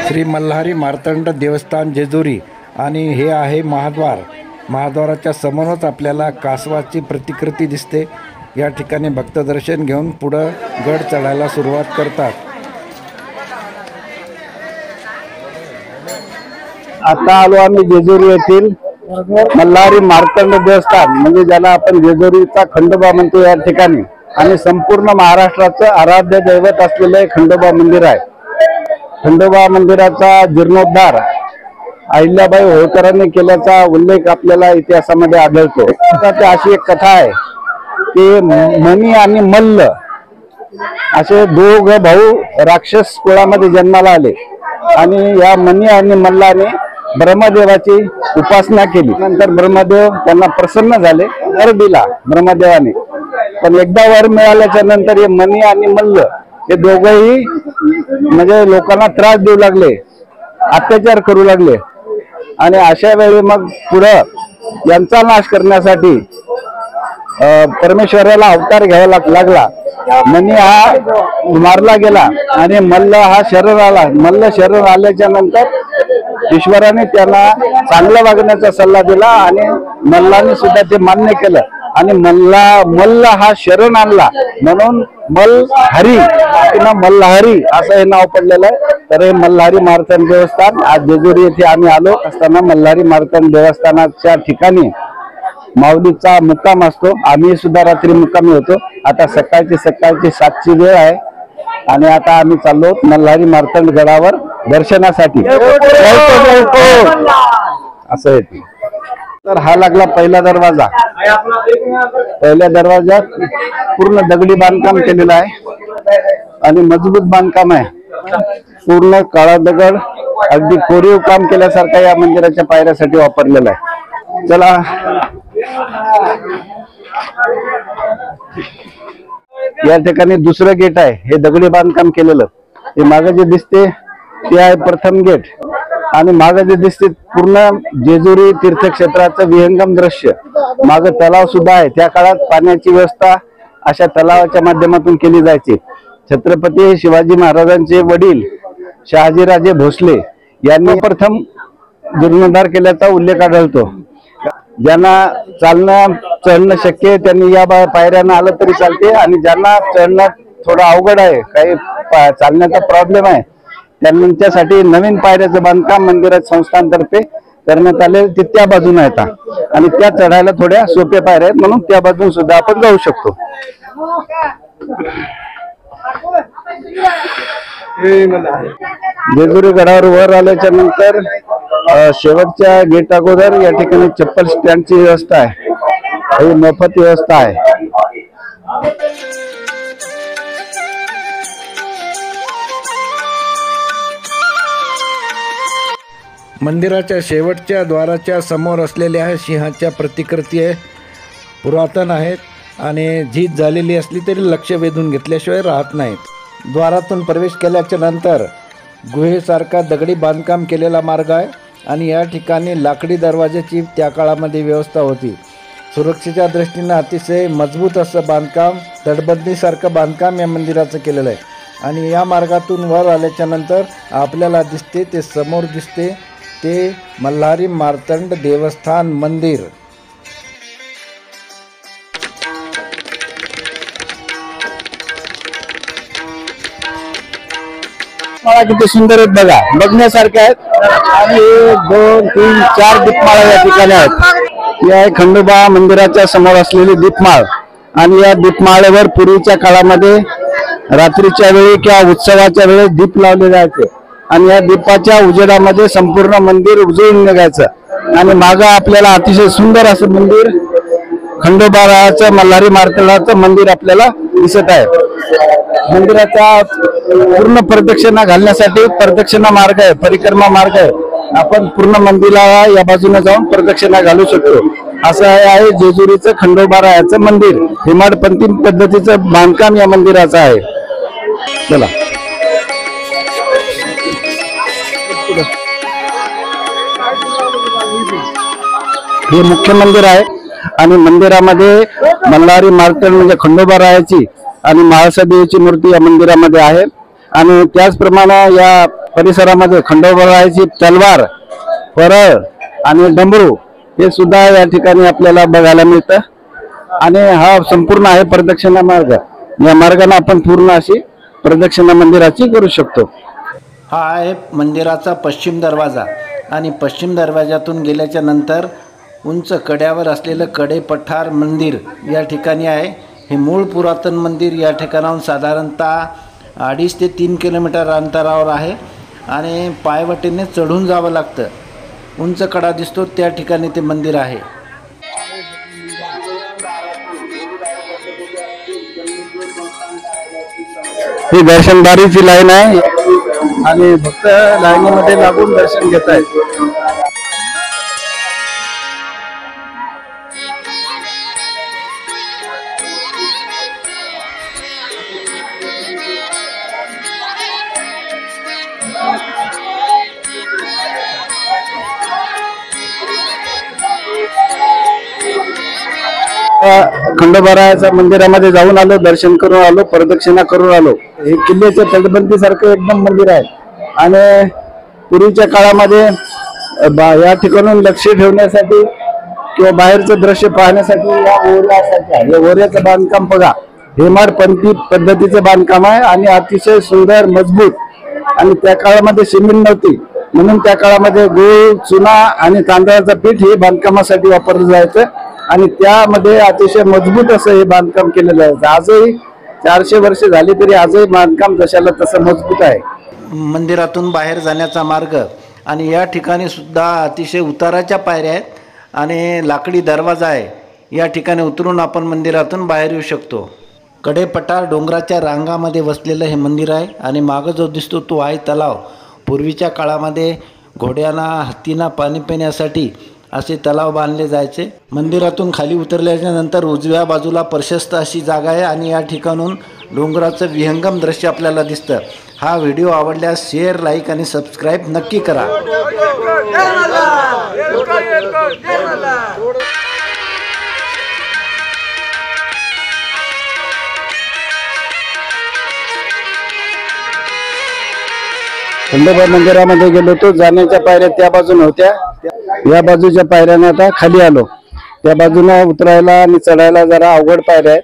श्री मल्हारी मार्तंड देवस्थान जेजुरी आणि हे आहे महाद्वार। महाद्वाराच्या समोरच आपल्याला कासवाची प्रतिकृती दिसते। या ठिकाणी भक्त दर्शन घेऊन पुढे गड चढायला सुरुवात करतात। आता आलो आम्ही जेजुरी येथील मल्हारी मार्तंड देवस्थान, म्हणजे ज्याला आपण जेजुरीचा खंडोबा म्हणतो या ठिकाणी, आणि संपूर्ण महाराष्ट्राचं आराध्य दैवत असलेलं खंडोबा मंदिर आहे। खंडोबा मंदिराचा जीर्णोद्धार अहिल्याबाई होळकरांनी केल्याचा उल्लेख आपल्याला इतिहासामध्ये आढळतो। अशी एक कथा आहे की मणी आणि मल्ल असे दोघ भाऊ राक्षस कुळामध्ये जन्माला आले आणि या मणी आणि मल्लाने ब्रह्मदेवाची उपासना केली। नंतर ब्रह्मदेव त्यांना प्रसन्न झाले, वर दिला ब्रह्मदेवाने। पण एकदा वर मिळाल्याच्या नंतर हे मणी आणि मल्ल हे दोघंही म्हणजे लोकांना त्रास देऊ लागले, अत्याचार करू लागले, आणि अशा वेळी मग पुढं यांचा नाश करण्यासाठी परमेश्वराला अवतार घ्यावा लागला। मणी हा मारला गेला आणि मल्ल हा शरण आला। मल्ल शरण आल्याच्या नंतर ईश्वराने त्यांना चांगलं वागण्याचा सल्ला दिला आणि मल्लाने सुद्धा ते मान्य केलं आणि मल्ल हा शरण आणला, म्हणून मल्हारी किंवा मल्हारी असं हे नाव पडलेलं आहे। तर हे मल्हारी मार्तंड देवस्थान आज जेजुरी येथे आम्ही आलो असताना मल्हारी मार्तंड देवस्थानाच्या ठिकाणी माऊलीचा मुक्काम असतो। आम्ही सुद्धा रात्री मुक्कामी होतो। आता सकाळची 7ची वेळ आहे आणि आता आम्ही चाललो मल्हारी मार्तंड गडावर दर्शनासाठी। असं आहे। तर हा लागला पहिला दरवाजा। पहिल्या दरवाजात पूर्ण दगडी बांधकाम केलेलं आहे आणि मजबूत बांधकाम आहे। पूर्ण काळा दगड अगदी कोरीव काम केल्यासारखा या मंदिराच्या पायऱ्यासाठी वापरलेला आहे। चला या ठिकाणी दुसरं गेट आहे, हे दगडी बांधकाम केलेलं। हे मागे जे दिसते ते आहे प्रथम गेट आणि मागे जे दिसते पूर्ण जेजुरी तीर्थक्षेत्राचं विहंगम दृश्य। मागे तलाव सुद्धा आहे। त्या काळात पाण्याची व्यवस्था अशा तलावाच्या माध्यमातून केली जायची। छत्रपती शिवाजी महाराजांचे वडील शहाजीराजे भोसले यांनी प्रथम जीर्णोद्धार केल्याचा उल्लेख आढळतो। ज्यांना चालणं चढणं शक्य आहे त्यांनी या पायऱ्यांना आलं तरी चालते, आणि ज्यांना चढणं थोडं अवघड आहे, काही चालण्याचा प्रॉब्लेम आहे, त्यांच्यासाठी नवीन पायऱ्याचं बांधकाम मंदिरात संस्थांतर्फे करण्यात आले। ते त्या बाजूने येतात आणि त्या चढायला थोड्या सोप्या पायऱ्या आहेत, म्हणून त्या बाजून सुद्धा आपण जाऊ शकतो। जेजुरी गडावर वर आल्याच्या नंतर शेवटच्या गेट अगोदर या ठिकाणी चप्पल स्टँडची व्यवस्था आहे, ही मोफत व्यवस्था आहे। मंदिराच्या शेवटच्या द्वाराच्या समोर असलेल्या सिंहाच्या प्रतिकृती आहे, पुरातन आहेत आणि झीज झालेली असली तरी लक्ष वेधून घेतल्याशिवाय राहत नाहीत। द्वारातून प्रवेश केल्याच्या नंतर गुहेसारखा दगडी बांधकाम केलेला मार्ग आहे आणि या ठिकाणी लाकडी दरवाजाची त्या काळामध्ये व्यवस्था होती। सुरक्षेच्या दृष्टीने अतिशय मजबूत असं बांधकाम, तटबंदीसारखं बांधकाम या मंदिराचं केलेलं आहे। आणि या मार्गातून वर आल्याच्या नंतर आपल्याला दिसते ते समोर दिसते ते मल्हारी मार्तंड देवस्थान मंदिर। किती सुंदर आहेत बघा, बघण्यासारखे आहेत। आणि 2, 3, 4 दीपमाळा या ठिकाणी आहेत। या खंडोबा मंदिराच्या समोर असलेली दीपमाळ, आणि या दीपमाळेवर पूर्वीच्या काळामध्ये रात्रीच्या वेळी किंवा उत्सवाच्या वेळी दीप लावले जायचे आणि या दीपाच्या उजेडामध्ये संपूर्ण मंदिर उजळून निघायचं। आणि मागं आपल्याला अतिशय सुंदर असं मंदिर खंडोबाचं मल्हारी मार्तंडाचं मंदिर आपल्याला दिसत आहे। मंदिराचा पूर्ण प्रदक्षिणा घालण्यासाठी प्रदक्षिणा मार्ग आहे, परिक्रमा मार्ग आहे। आपण पूर्ण मंदिराला या बाजूने जाऊन प्रदक्षिणा घालू शकतो। असं आहे जेजुरीचं खंडोबारायाचं मंदिर। हेमाडपंथी पद्धतीचं बांधकाम या मंदिराचं आहे। चला हे मुख्य मंदिर आहे आणि मंदिरामध्ये मल्हारी मार्तंड म्हणजे खंडोबारायाची आणि महाळसा देवीची मूर्ती या मंदिरामध्ये आहे। आणि त्याचप्रमाणे या परिसरामध्ये खंडोबारायाची तलवार, परळ आणि डमरू हे सुद्धा या ठिकाणी आपल्याला बघायला मिळतं. आणि हा संपूर्ण आहे प्रदक्षिणा मार्ग. या मार्गाने आपण पूर्ण अशी प्रदक्षिणा मंदिराची करू शकतो. हा आहे मंदिराचा पश्चिम दरवाजा आणि पश्चिम दरवाजातून गेल्याच्या नंतर उंच कड्यावर असलेलं कडे पठार मंदिर या ठिकाणी आहे. हे मूळ पुरातन मंदिर या ठिकाणाहून साधारणतः 2.5 ते 3 किलोमीटर अंतरावर आहे आणि पायवाटेने चढून जावं लागतं. उंच कडा दिसतो त्या ठिकाणी ते मंदिर आहे. ही दर्शनदारीची लाईन आहे आणि भक्त लाईनीमध्ये लागून दर्शन घेत आहेत. खंडोबारायाच्या मंदिरामध्ये जाऊन आलो, दर्शन करून आलो, प्रदक्षिणा करून आलो. हे किल्ल्याच्या तटबंदी सारखं एकदम मंदिर आहे. आणि पूर्वीच्या काळामध्ये या ठिकाणून लक्ष ठेवण्यासाठी किंवा बाहेरचं दृश्य पाहण्यासाठी या ओऱ्या असायच्या. या ओऱ्याचं बांधकाम बघा, हेमाडपंथी पद्धतीचं बांधकाम आहे आणि अतिशय सुंदर, मजबूत. आणि त्या काळामध्ये सिमेंट नव्हती, म्हणून त्या काळामध्ये गूळ, चुना आणि तांदळाचं पीठ हे बांधकामासाठी वापरलं जायचं आणि त्यामध्ये अतिशय मजबूत असं हे बांधकाम केलेलं आहे. आजही 400 वर्ष झाली तरी आजही बांधकाम जशाला तसं मजबूत आहे. मंदिरातून बाहेर जाण्याचा मार्ग आणि या ठिकाणी सुद्धा अतिशय उताराच्या पायऱ्या आहेत आणि लाकडी दरवाजा आहे. या ठिकाणी उतरून आपण मंदिरातून बाहेर येऊ शकतो. कडेपठार डोंगराच्या रांगामध्ये वसलेलं हे मंदिर आहे आणि मागं जो दिसतो तो आहे तलाव. पूर्वीच्या काळामध्ये घोड्यांना, हत्तींना पाणी पिण्यासाठी असे तलाव बांधले जायचे. मंदिरातून खाली उतरल्याच्या नंतर उजव्या बाजूला प्रशस्त अशी जागा आहे आणि या ठिकाणून डोंगराचं विहंगम दृश्य आपल्याला दिसतं. हा व्हिडिओ आवडल्यास शेअर, लाईक आणि सबस्क्राईब नक्की करा. खंडोबा मंदिरामध्ये गेलो होतो. जाण्याच्या पायऱ्या त्या बाजून होत्या, या बाजूच्या पायऱ्याने आता खाली आलो. त्या बाजूला उतरायला आणि चढायला जरा अवघड पायऱ्या आहेत.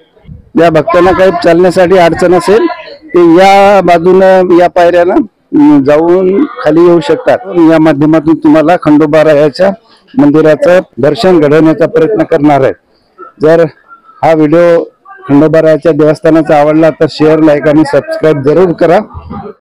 या भक्तांना काही चालण्यासाठी अडचण असेल ते या बाजूनं या पायऱ्यानं जाऊन खाली येऊ शकतात. या माध्यमातून तुम्हाला खंडोबारायाच्या मंदिराचं दर्शन घडवण्याचा प्रयत्न करणार आहे. जर हा व्हिडिओ खंडोबारायाच्या देवस्थानाचा आवडला तर शेअर, लाईक आणि सबस्क्राईब जरूर करा.